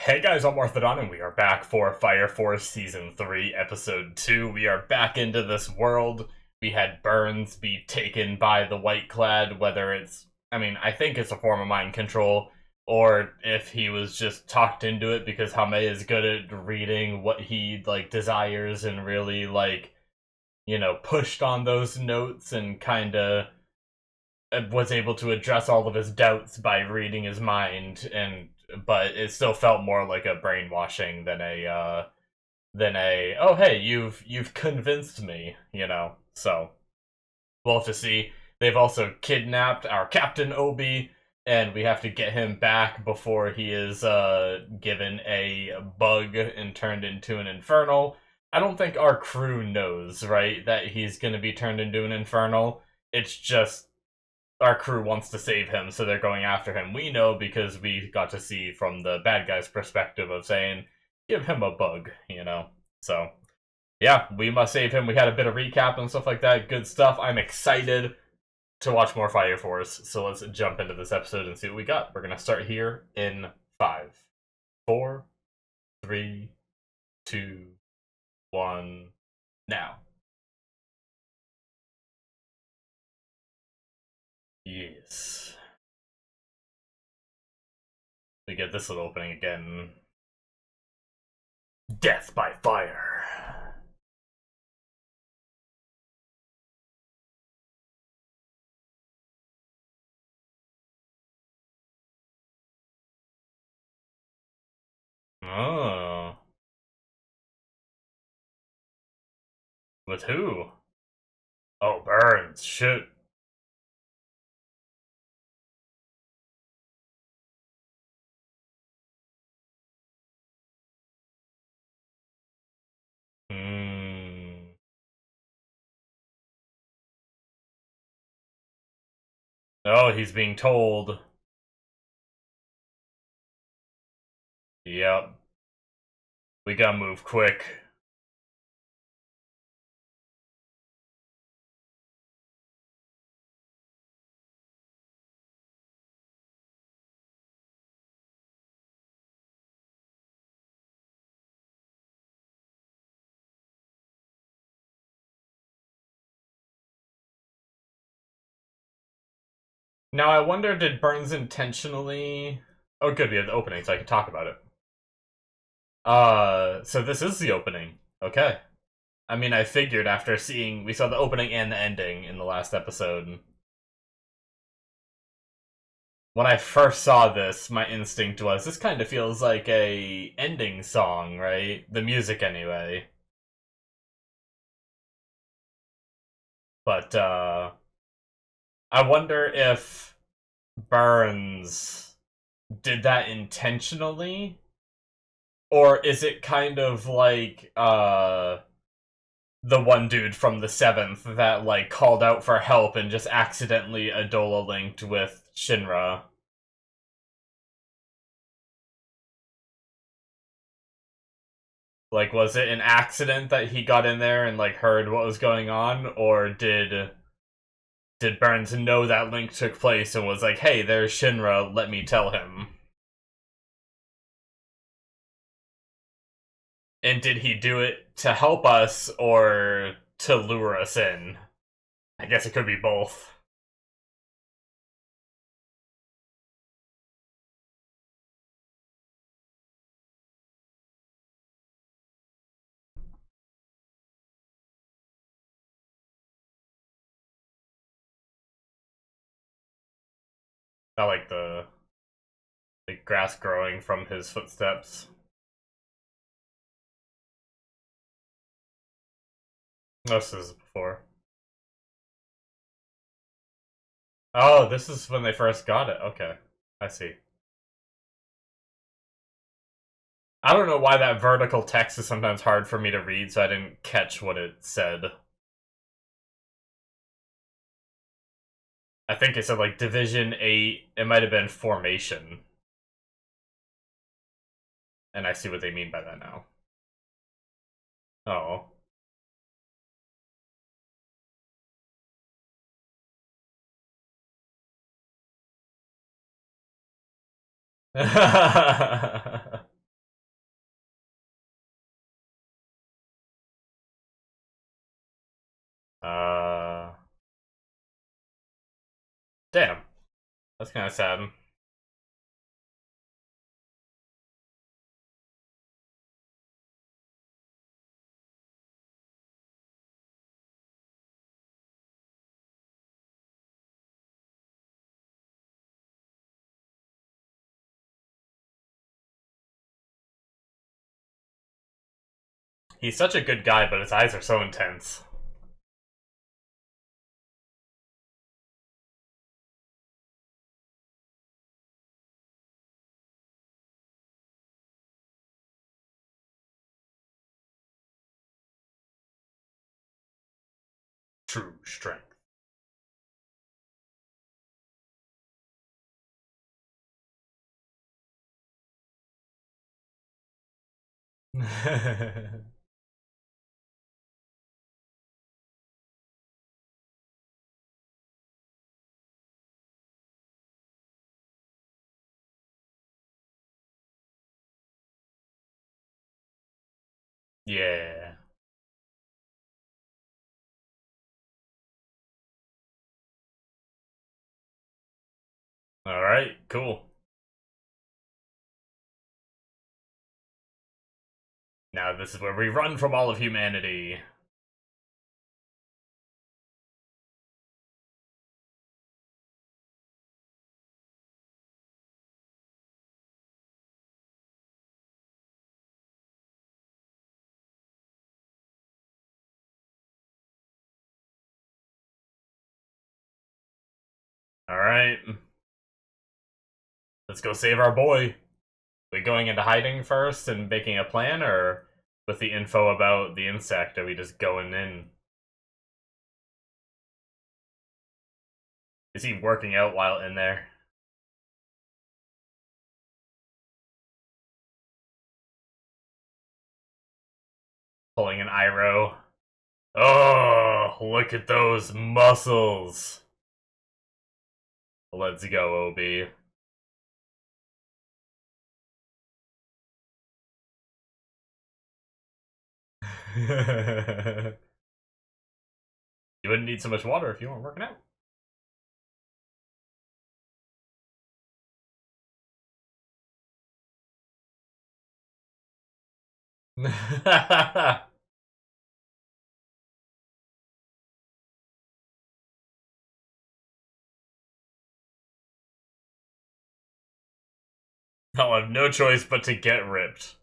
Hey guys, I'm Morthadon, and we are back for Fire Force Season 3, Episode 2. We are back into this world. We had Burns be taken by the White Clad, whether it's, I think it's a form of mind control, or if he was just talked into it because Hame is good at reading what he, desires and really, pushed on those notes and kinda was able to address all of his doubts by reading his mind, and but it still felt more like a brainwashing than a oh hey, you've convinced me. So we'll have to see. They've also kidnapped our Captain Obi, and we have to get him back before he is given a bug and turned into an infernal. I don't think our crew knows, right, that he's gonna be turned into an infernal. It's just our crew wants to save him, so they're going after him. We know because we got to see from the bad guy's perspective of saying, give him a bug. So, yeah, we must save him. We had a bit of recap and stuff like that. Good stuff. I'm excited to watch more Fire Force, so let's jump into this episode and see what we got. We're going to start here in 5, 4, 3, 2, 1, now. Yes. We get this little opening again. Death by fire. Oh. With who? Oh, Burns. Shit. Hmm. Oh, he's being told. Yep. We gotta move quick. Now, I wonder, did Burns intentionally... Oh, good, we have the opening, so I can talk about it. So this is the opening. Okay. I figured after seeing... We saw the opening and the ending in the last episode. When I first saw this, my instinct was, this kind of feels like a ending song, right? The music, anyway. But, I wonder if Burns did that intentionally, or is it kind of like the one dude from the seventh that called out for help and just accidentally Adola linked with Shinra? Was it an accident that he got in there and heard what was going on, or did Burns know that link took place and was like, hey, there's Shinra, let me tell him? And did he do it to help us or to lure us in? I guess it could be both. I like the grass growing from his footsteps. This is before. Oh, this is when they first got it. Okay, I see. I don't know why that vertical text is sometimes hard for me to read, so I didn't catch what it said. I think it said Division 8. It might have been Formation. And I see what they mean by that now. Oh. Uh, damn, that's kind of sad. He's such a good guy, but his eyes are so intense. True strength. Yeah. All right. Cool. Now this is where we run from all of humanity. All right. Let's go save our boy. We going into hiding first and making a plan, or with the info about the insect, are we just going in? Is he working out while in there? Pulling an Iroh. Oh, look at those muscles. Let's go, Obi. You wouldn't need so much water if you weren't working out. I'll have no choice but to get ripped.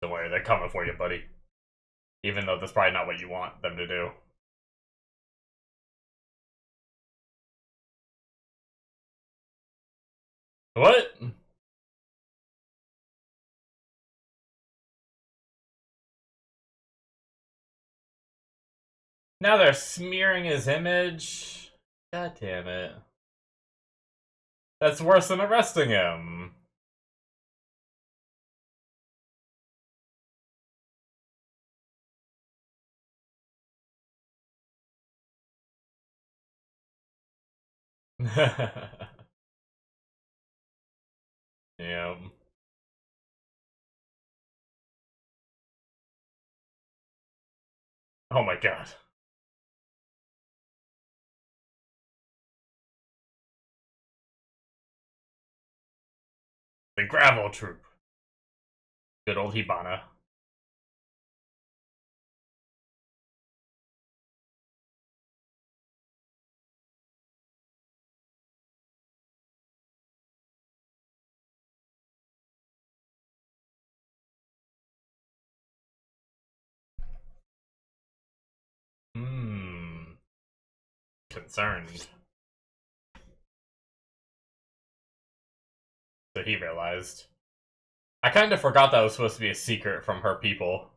Don't worry, they're coming for you, buddy. Even though that's probably not what you want them to do. What? Now they're smearing his image? God damn it. That's worse than arresting him. Yeah. Oh my god. The gravel troop. Good old Hibana. Hmm. Concerned. So he realized. I kind of forgot that was supposed to be a secret from her people.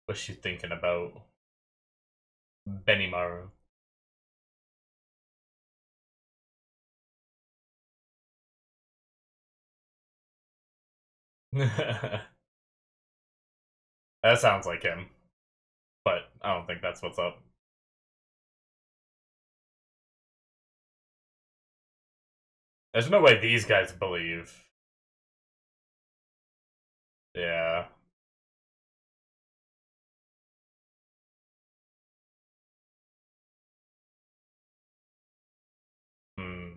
What's she thinking about? Benimaru. That sounds like him, but I don't think that's what's up. There's no way these guys believe. Yeah. Hmm.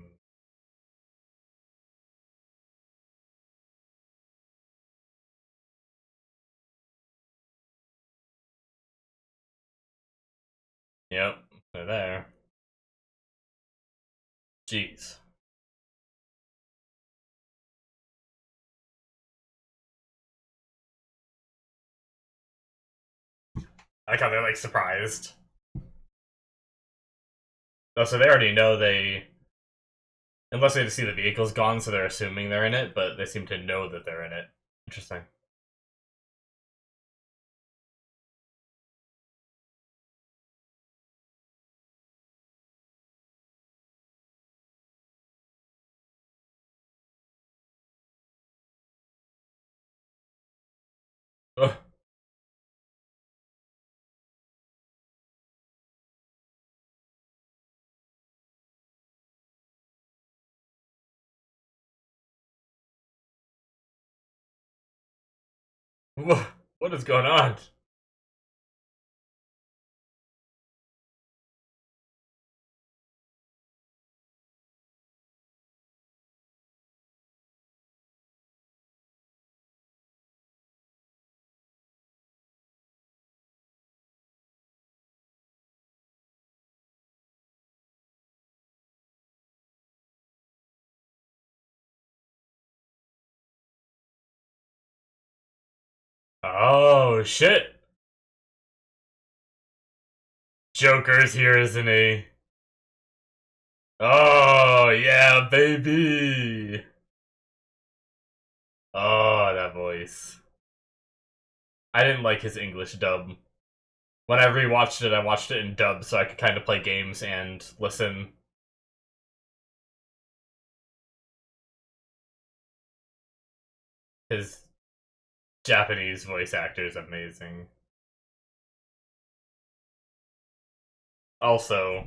Yep. They're there. Jeez. I like how they're like surprised. Oh, so they already know they. Unless they just see the vehicle's gone, so they're assuming they're in it, but they seem to know that they're in it. Interesting. Ugh. What is going on? Oh, shit. Joker's here, isn't he? Oh, yeah, baby. Oh, that voice. I didn't like his English dub. When I rewatched it, I watched it in dub so I could kind of play games and listen. His Japanese voice actor is amazing. Also,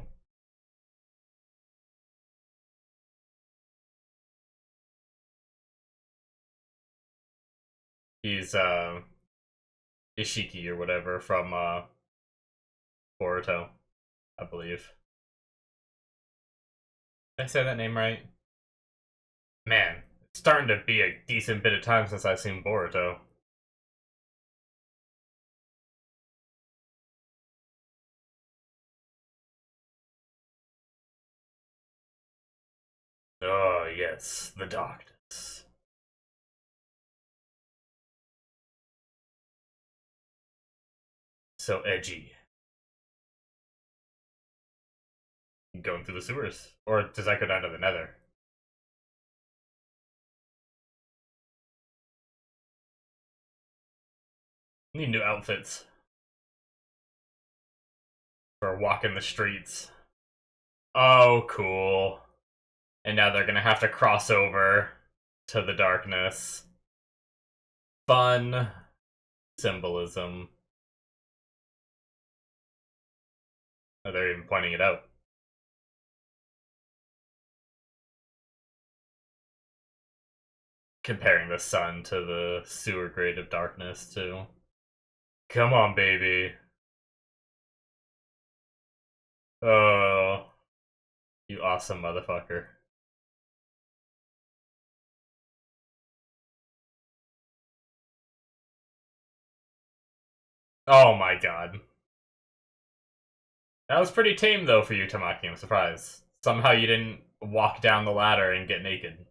he's Ishiki or whatever from Boruto, I believe. Did I say that name right? Man, it's starting to be a decent bit of time since I've seen Boruto. Oh, yes, the darkness. So edgy. Going through the sewers. Or does that go down to the nether? Need new outfits for walking the streets. Oh, cool. And now they're gonna have to cross over to the darkness. Fun symbolism. Oh, they're even pointing it out. Comparing the sun to the sewer grade of darkness, too. Come on, baby. Oh, you awesome motherfucker. Oh my god. That was pretty tame, though, for you, Tamaki. I'm surprised. Somehow you didn't walk down the ladder and get naked.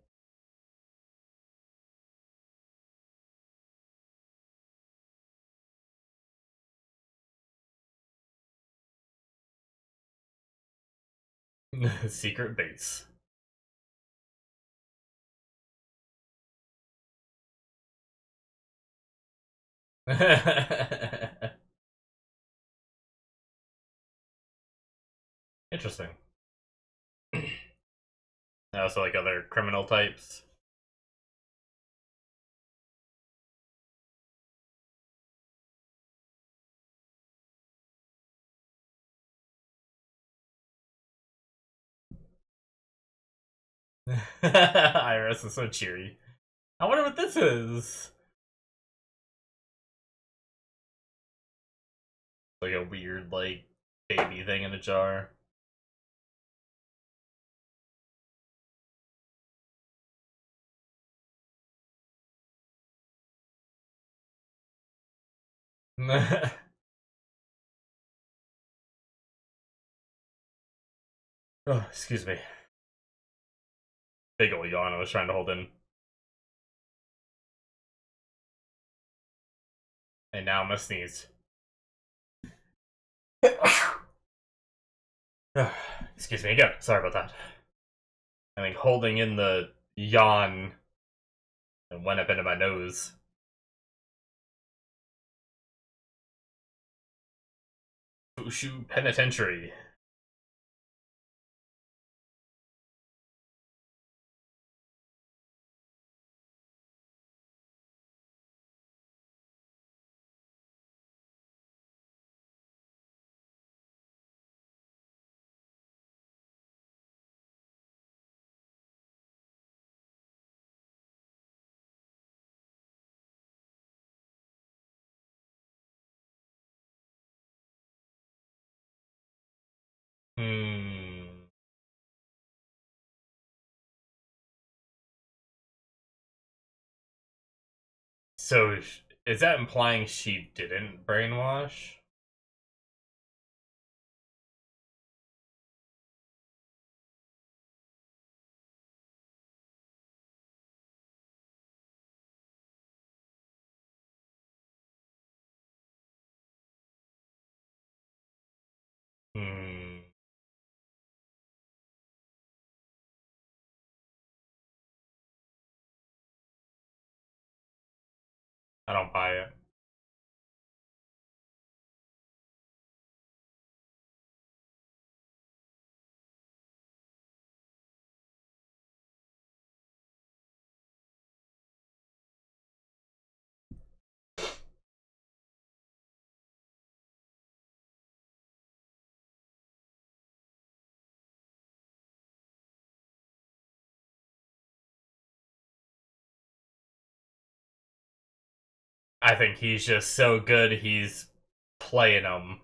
Secret base. Interesting. Also, like other criminal types. Iris is so cheery. I wonder what this is. Like a weird, like, baby thing in a jar. Oh, excuse me. Big ol' yawn I was trying to hold in. And now I'm gonna sneeze. Excuse me again. Sorry about that. I think holding in the yawn and went up into my nose. Fushu Penitentiary. Hmm. So, is that implying she didn't brainwash? Hmm. I don't buy it. I think he's just so good he's playing them.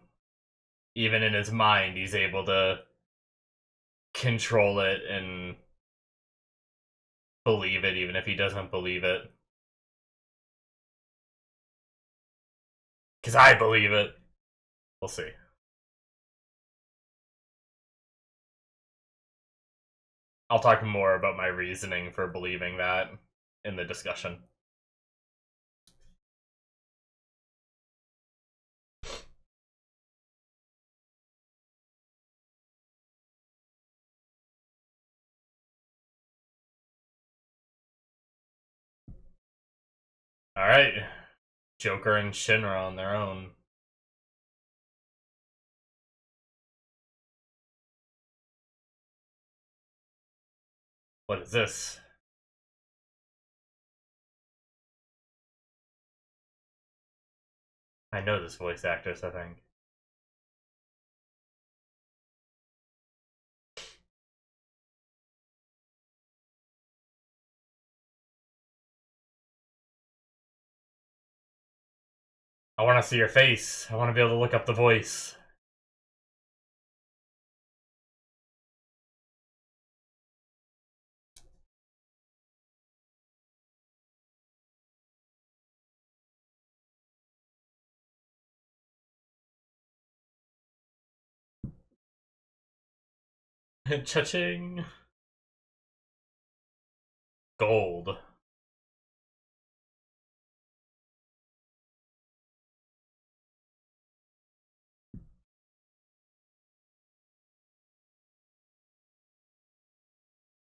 Even in his mind, he's able to control it and believe it, even if he doesn't believe it. Because I believe it. We'll see. I'll talk more about my reasoning for believing that in the discussion. Alright. Joker and Shinra on their own. What is this? I know this voice actress, I think. I want to see your face. I want to be able to look up the voice. Cha-ching. Gold.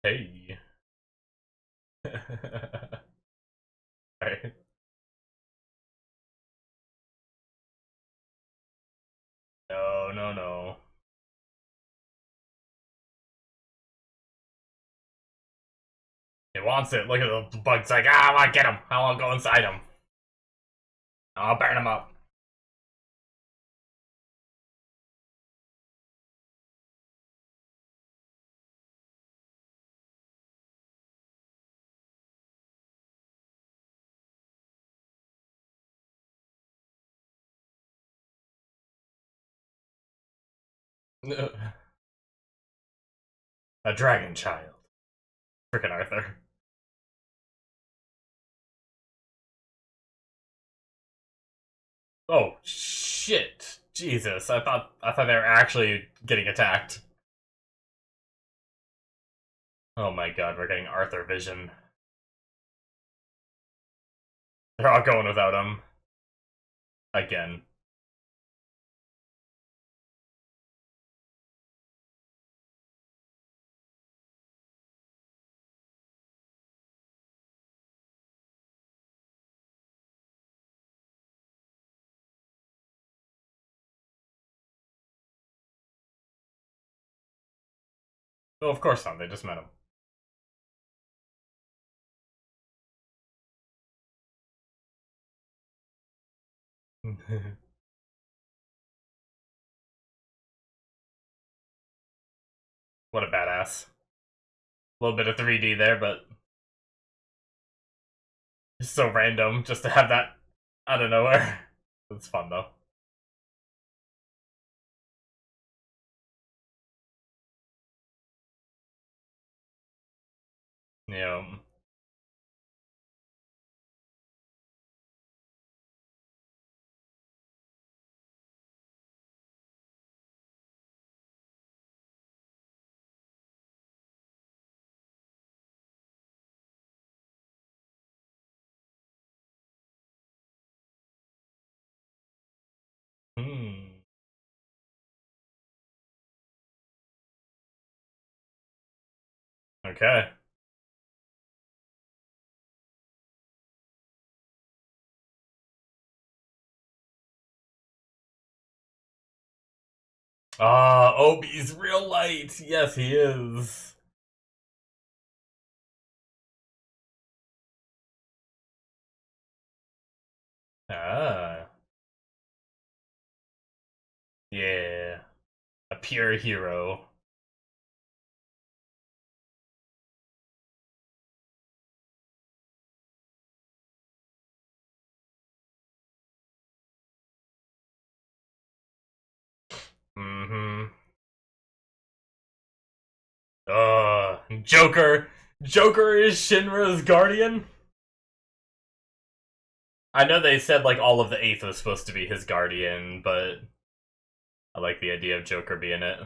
Hey. Right. No, no, no. He wants it. Look at the bug's like, ah, I want to get him. I want to go inside him. I'll burn him up. A dragon child. Frickin' Arthur. Oh shit! Jesus, I thought they were actually getting attacked. Oh my god, we're getting Arthur vision. They're all going without him. Again. Well, of course not, they just met him. What a badass. A little bit of 3D there, but it's so random just to have that out of nowhere. It's fun though. Yeah. Hmm. Okay. Ah, Obi's real light. Yes, he is. Ah. Yeah. A pure hero. Mm-hmm. Joker. Joker is Shinra's guardian? I know they said like all of the 8th was supposed to be his guardian, but I like the idea of Joker being it.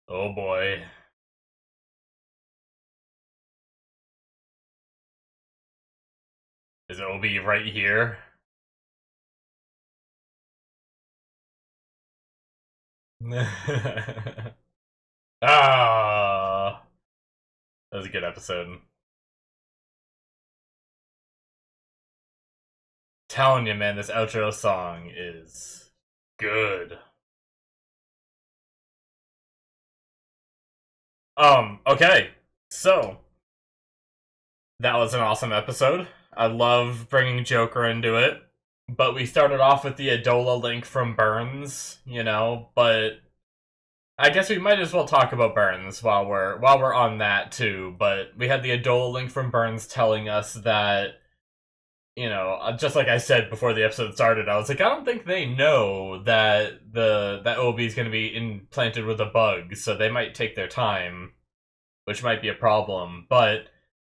Oh boy. Is Obi right here? Ah, that was a good episode. Telling you, man, this outro song is good. Okay. So, that was an awesome episode. I love bringing Joker into it. But we started off with the Adola link from Burns, but I guess we might as well talk about Burns while we're on that too. But we had the Adola link from Burns telling us that, just like I said before the episode started, I was like, I don't think they know that Obi is going to be implanted with a bug, so they might take their time, which might be a problem. But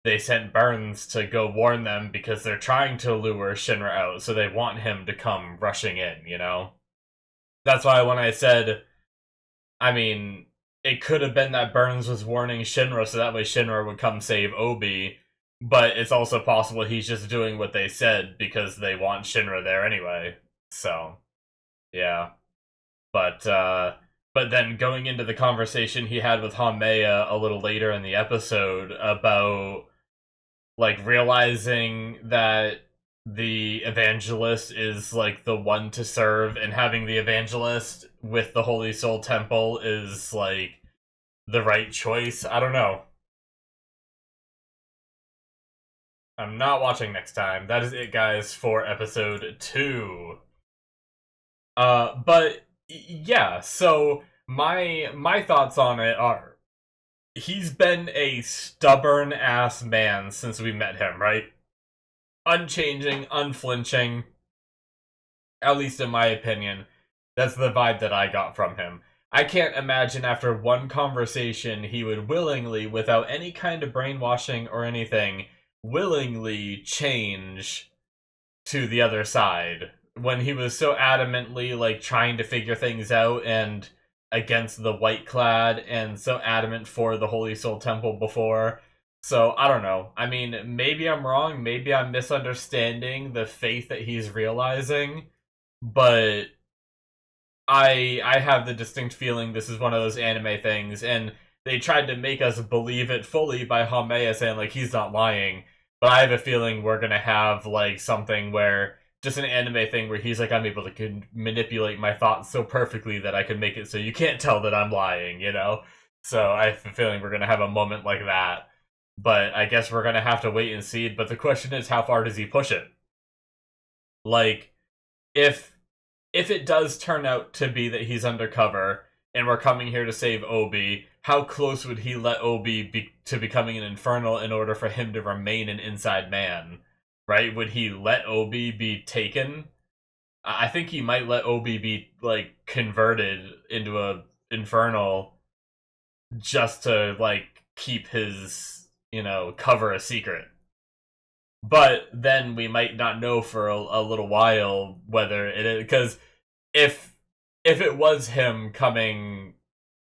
they sent Burns to go warn them because they're trying to lure Shinra out, so they want him to come rushing in. That's why when I said, I mean, it could have been that Burns was warning Shinra so that way Shinra would come save Obi, but it's also possible he's just doing what they said because they want Shinra there anyway. So, yeah. But then going into the conversation he had with Hanmeya a little later in the episode about like realizing that the evangelist is like the one to serve, and having the evangelist with the Holy Soul Temple is like the right choice. I don't know. I'm not watching next time. That is it, guys, for episode 2. But yeah, so my thoughts on it are he's been a stubborn ass man since we met him, right? Unchanging, unflinching, at least in my opinion. That's the vibe that I got from him. I can't imagine after one conversation he would willingly, without any kind of brainwashing or anything, willingly change to the other side when he was so adamantly like trying to figure things out and against the white clad and so adamant for the Holy Soul Temple before. So I don't know. I mean, maybe I'm wrong, maybe I'm misunderstanding the faith that he's realizing, but I have the distinct feeling this is one of those anime things, and they tried to make us believe it fully by Hameya saying like he's not lying. But I have a feeling we're gonna have like something where just an anime thing where he's like I'm able to manipulate my thoughts so perfectly that I can make it so you can't tell that I'm lying, you know. So I have a feeling we're gonna have a moment like that. But I guess we're gonna have to wait and see. But the question is, how far does he push it? Like, if it does turn out to be that he's undercover and we're coming here to save Obi, how close would he let Obi be to becoming an Infernal in order for him to remain an inside man? Right? Would he let Obi be taken? I think he might let Obi be like converted into a Infernal just to like keep his, cover a secret. But then we might not know for a little while whether it is, because if it was him coming,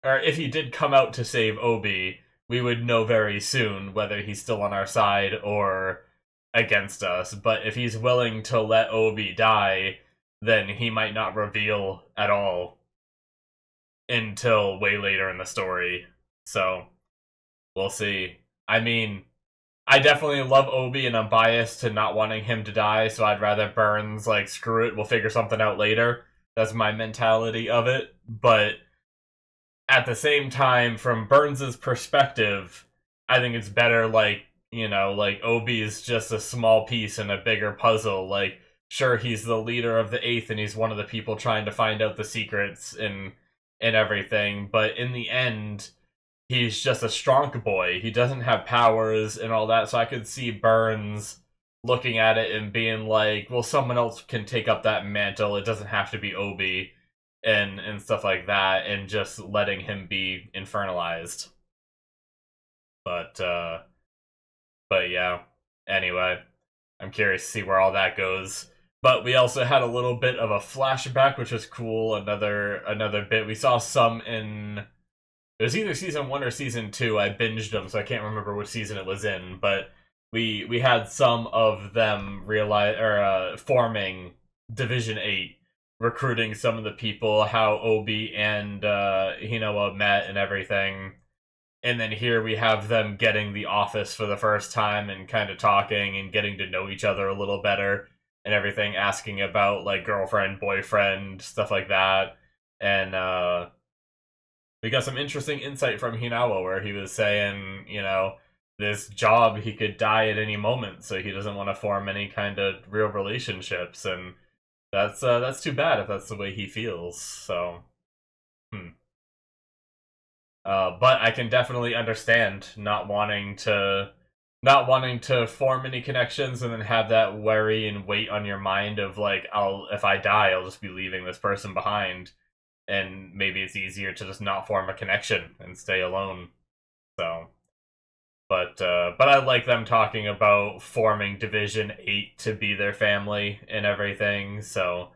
or if he did come out to save Obi, we would know very soon whether he's still on our side or against us. But if he's willing to let Obi die, then he might not reveal at all until way later in the story. So we'll see. I mean, I definitely love Obi, and I'm biased to not wanting him to die, so I'd rather Burns, like, screw it, we'll figure something out later. That's my mentality of it. But at the same time, from Burns's perspective, I think it's better, like, like, Obi is just a small piece in a bigger puzzle. Like, sure, he's the leader of the Eighth, and he's one of the people trying to find out the secrets and everything, but in the end, he's just a strong boy. He doesn't have powers and all that, so I could see Burns looking at it and being like, well, someone else can take up that mantle. It doesn't have to be Obi and stuff like that, and just letting him be infernalized. But yeah. Anyway, I'm curious to see where all that goes. But we also had a little bit of a flashback, which was cool. Another bit. We saw some in, it was either season 1 or season 2. I binged them, so I can't remember which season it was in. But we had some of them forming Division 8, recruiting some of the people, how Obi and Hinoa met and everything. And then here we have them getting the office for the first time and kind of talking and getting to know each other a little better and everything, asking about like girlfriend, boyfriend, stuff like that. And we got some interesting insight from Hinawa where he was saying, this job he could die at any moment, so he doesn't want to form any kind of real relationships, and that's too bad if that's the way he feels. So, but I can definitely understand not wanting to form any connections and then have that worry and weight on your mind of like, if I die, I'll just be leaving this person behind, and maybe it's easier to just not form a connection and stay alone. So, but I like them talking about forming Division 8 to be their family and everything. So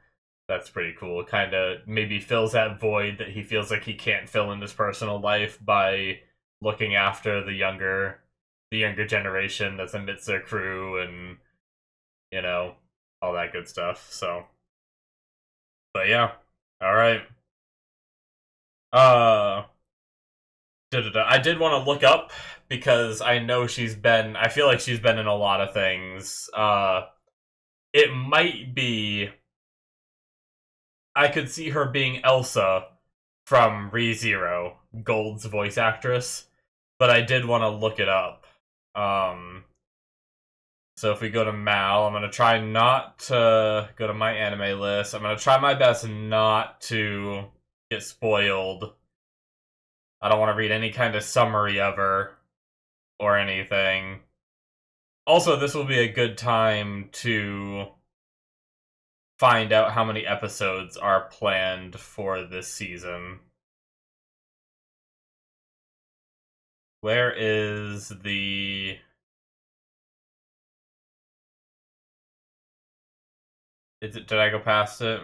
that's pretty cool. Kind of maybe fills that void that he feels like he can't fill in his personal life by looking after the younger generation that's amidst their crew, and all that good stuff. So, but yeah, all right. I did want to look up because I know I feel like she's been in a lot of things. It might be, I could see her being Elsa from ReZero, Gold's voice actress, but I did want to look it up. So if we go to Mal, I'm gonna try not to go to my anime list. I'm gonna try my best not to get spoiled. I don't want to read any kind of summary of her or anything. Also, this will be a good time to find out how many episodes are planned for this season. Where is the... did I go past it?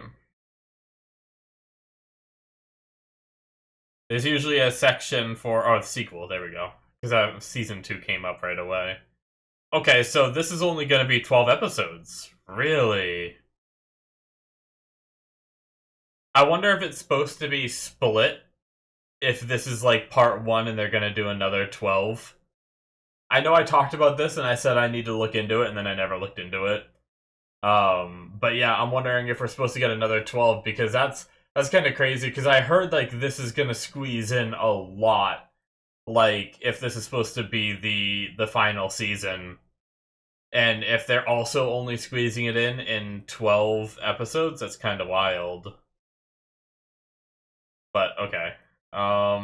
There's usually a section for... oh, the sequel, there we go. Because season 2 came up right away. Okay, so this is only going to be 12 episodes. Really? I wonder if it's supposed to be split. If this is like part 1 and they're going to do another 12. I know I talked about this and I said I need to look into it and then I never looked into it. But yeah, I'm wondering if we're supposed to get another 12 because that's kind of crazy because I heard like this is going to squeeze in a lot. Like if this is supposed to be the final season. And if they're also only squeezing it in 12 episodes, that's kind of wild. But okay. Yeah,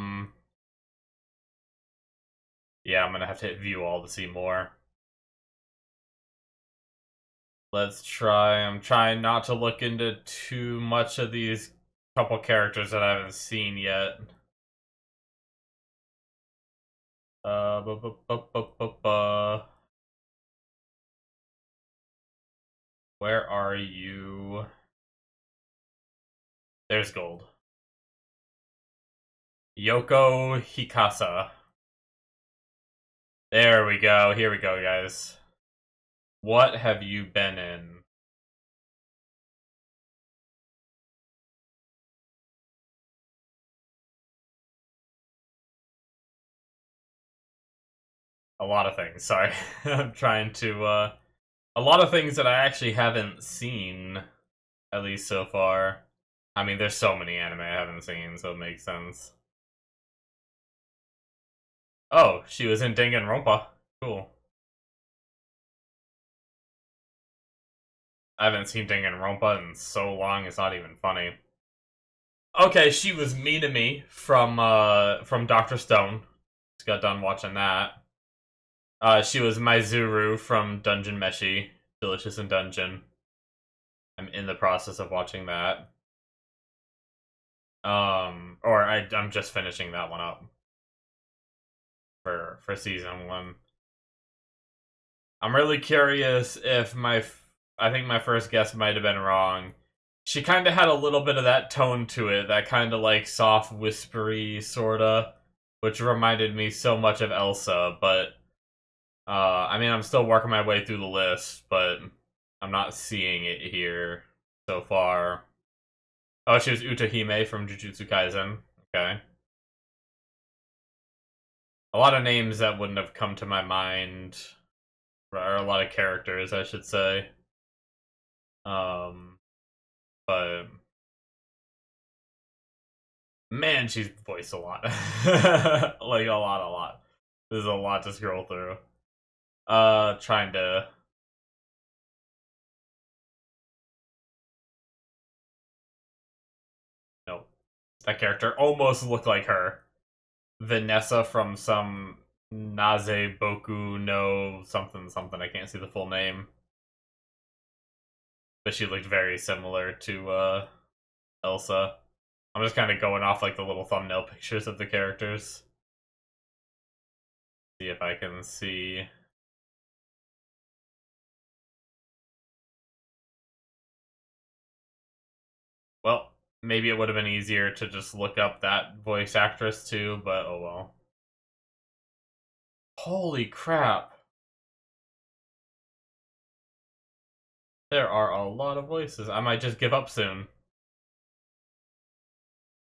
I'm gonna have to hit view all to see more. Let's try. I'm trying not to look into too much of these couple characters that I haven't seen yet. Where are you? There's gold. Yoko Hikasa. There we go. Here we go, guys. What have you been in? A lot of things, sorry. I'm trying to, a lot of things that I actually haven't seen, at least so far. I mean, there's so many anime I haven't seen, so it makes sense. Oh, she was in Danganronpa. Cool. I haven't seen Danganronpa in so long, it's not even funny. Okay, she was Me from Dr. Stone. Just got done watching that. She was Maizuru from Dungeon Meshi, Delicious in Dungeon. I'm in the process of watching that. I'm just finishing that one up for season 1. I'm really curious if I think my first guess might have been wrong. She kind of had a little bit of that tone to it, that kind of like soft, whispery sorta, which reminded me so much of Elsa, but I mean, I'm still working my way through the list, but I'm not seeing it here so far. Oh, she was Utahime from Jujutsu Kaisen. Okay. A lot of names that wouldn't have come to my mind, or a lot of characters, I should say. But man, she's voiced a lot. Like a lot. There's a lot to scroll through. Trying to... nope. That character almost looked like her. Vanessa from some Naze Boku no something, I can't see the full name. But she looked very similar to, Elsa. I'm just kind of going off, like, the little thumbnail pictures of the characters. See if I can see... well, maybe it would have been easier to just look up that voice actress too, but oh well. Holy crap. There are a lot of voices. I might just give up soon.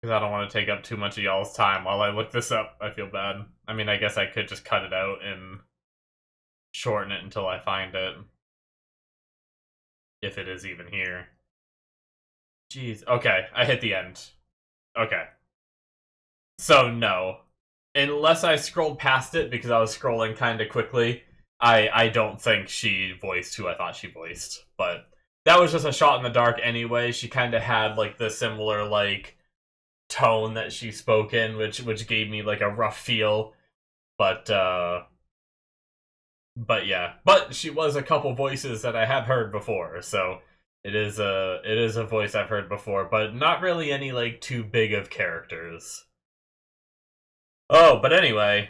Because I don't want to take up too much of y'all's time while I look this up. I feel bad. I mean, I guess I could just cut it out and shorten it until I find it. If it is even here. Jeez. Okay, I hit the end. Okay. So, no. Unless I scrolled past it because I was scrolling kind of quickly, I don't think she voiced who I thought she voiced, but that was just a shot in the dark anyway. She kind of had like the similar like tone that she spoke in, which gave me like a rough feel. But yeah, but she was a couple voices that I have heard before, so it is a voice I've heard before, but not really any like too big of characters. Oh, but anyway,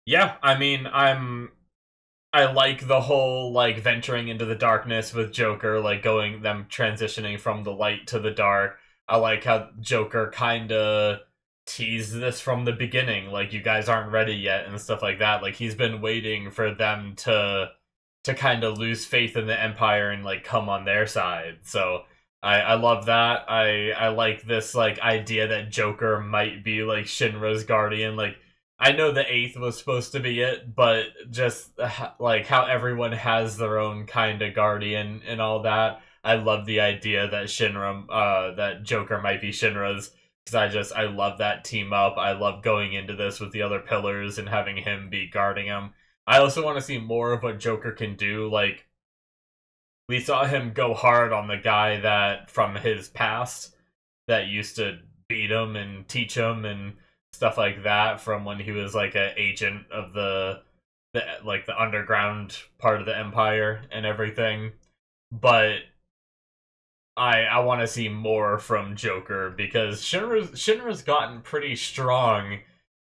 yeah, I mean, I like the whole like venturing into the darkness with Joker, like going them transitioning from the light to the dark. I like how Joker kind of teased this from the beginning, like you guys aren't ready yet and stuff like that. Like he's been waiting for them to kind of lose faith in the Empire and like come on their side. So I love that. I like this like idea that Joker might be like Shinra's guardian. Like I know the eighth was supposed to be it, but just like how everyone has their own kind of guardian and all that. I love the idea that that Joker might be Shinra's, because I love that team up. I love going into this with the other pillars and having him be guarding him. I also want to see more of what Joker can do. Like we saw him go hard on the guy that from his past that used to beat him and teach him and stuff like that from when he was like an agent of the like the underground part of the Empire and everything. But I want to see more from Joker because Shinra's gotten pretty strong,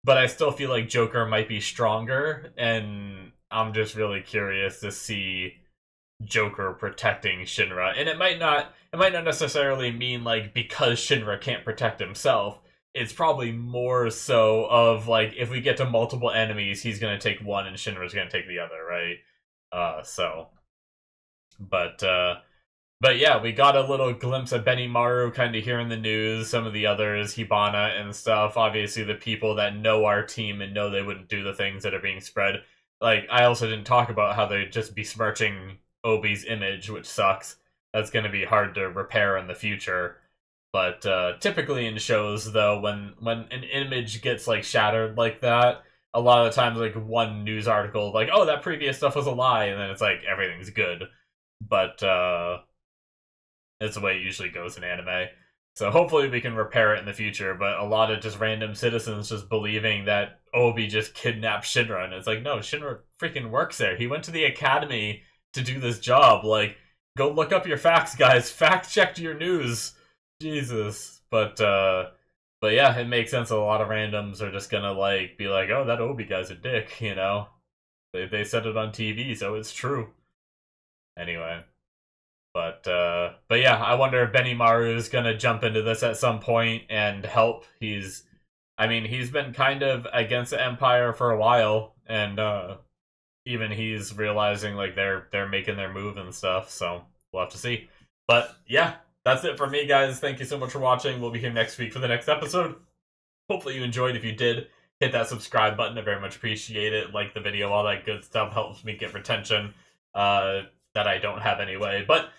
but I still feel like Joker might be stronger, and I'm just really curious to see Joker protecting Shinra. And it might not necessarily mean like because Shinra can't protect himself. It's probably more so of like if we get to multiple enemies, he's gonna take one and Shinra's gonna take the other, right? So but but yeah, we got a little glimpse of Benimaru kind of here in the news, some of the others, Hibana and stuff. Obviously, the people that know our team and know they wouldn't do the things that are being spread. Like, I also didn't talk about how they'd just besmirching Obi's image, which sucks. That's going to be hard to repair in the future. But typically in shows, though, when an image gets, like, shattered like that, a lot of the times, like, one news article, like, oh, that previous stuff was a lie, and then it's like, everything's good. But, it's the way it usually goes in anime. So hopefully we can repair it in the future, but a lot of just random citizens just believing that Obi just kidnapped Shinra, and it's like, no, Shinra freaking works there. He went to the academy to do this job. Like, go look up your facts, guys. Fact check your news. Jesus. But yeah, it makes sense that a lot of randoms are just gonna, like, be like, oh, that Obi guy's a dick, you know? They said it on TV, so it's true. Anyway. But yeah, I wonder if Benimaru is gonna jump into this at some point and help. I mean, he's been kind of against the Empire for a while, and even he's realizing like they're making their move and stuff. So we'll have to see. But yeah, that's it for me, guys. Thank you so much for watching. We'll be here next week for the next episode. Hopefully you enjoyed. If you did, hit that subscribe button. I very much appreciate it. Like the video, all that good stuff helps me get retention that I don't have anyway. But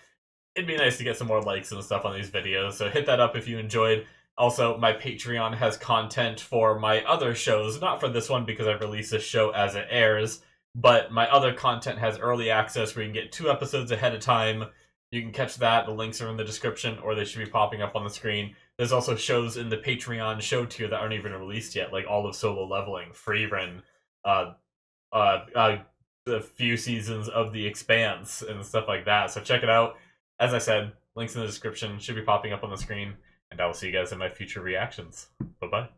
it'd be nice to get some more likes and stuff on these videos, so hit that up if you enjoyed. Also, my Patreon has content for my other shows, not for this one because I release this show as it airs, but my other content has early access where you can get 2 episodes ahead of time. You can catch that. The links are in the description, or they should be popping up on the screen. There's also shows in the Patreon show tier that aren't even released yet, like all of Solo Leveling, Freerun, the few seasons of The Expanse, and stuff like that. So check it out. As I said, links in the description should be popping up on the screen, and I will see you guys in my future reactions. Bye-bye.